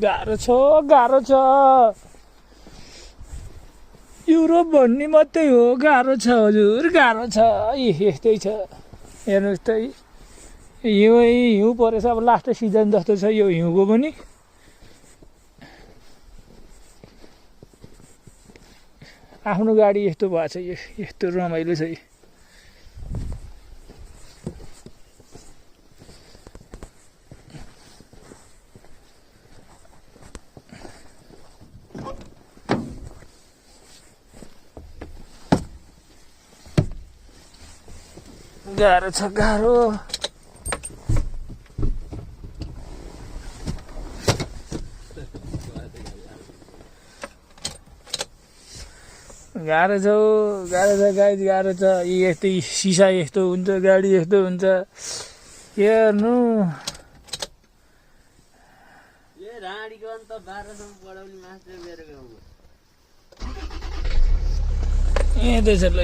गाह्रो छ युरोप भन्ने मात्रै हो गाह्रो छ हजुर गाह्रो छ यस्तै छ हेर्नुहोस् त हिउँ परेछ अब लास्ट सिजन जस्तो छ यो हिउँको पनि आफ्नो गाडी यस्तो भएको छ यस्तो रमाइलो छ गाह्रो छ गाह्रो गाह्रो छ गाइज गाह्रो छ यस्तै सिसा यस्तो हुन्छ गाडी यस्तो हुन्छ हेर्नु यतै छ ल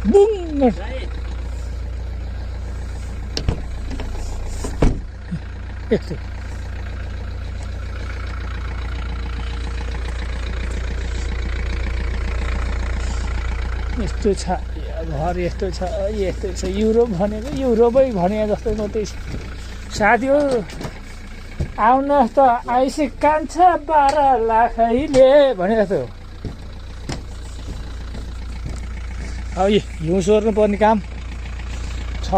बुङ यस्तो यस्तो छ घर यस्तो छ युरोप भनेको युरोपै भने जस्तो मात्रै छ साथी हो आउनुहोस् त आइसे कान्छ 12 लाखैले भने जस्तो हो हिउँ सोर्नु पर्ने काम छ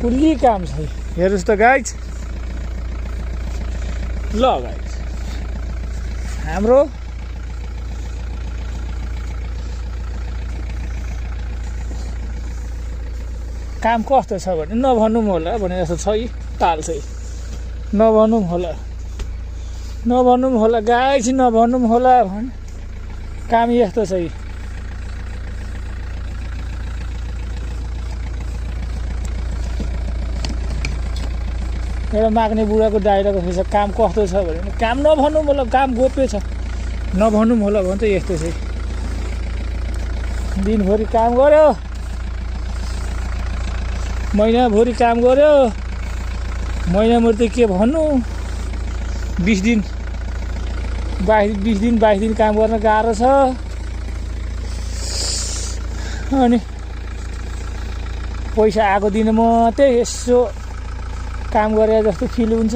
कुल्ली काम छ हेर्नुहोस् त गाइज ल गाइज हाम्रो काम कस्तो छ भने नभनौँ होला भने जस्तो छ ताल चाहिँ नभनौँ होला गाइज नभनौँ होला भने काम यस्तो छ एउटा माग्ने बुढाको डाइलग छ काम कस्तो छ भने काम नभनौँ होला काम गोप्य छ नभनौँ होला भने चाहिँ यस्तो छ दिनभरि काम गर्यो महिनाभरि काम गर्यो महिनाभरि त के भन्नु 20 दिन 22 दिन काम गर्न गाह्रो छ अनि पैसा आएको दिन मात्रै यसो काम गरे जस्तो फिल हुन्छ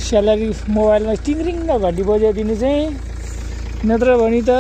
स्यालेरी मोबाइलमा टिङरिङ घन्टी बजाइदिनु चाहिँ नत्र भने त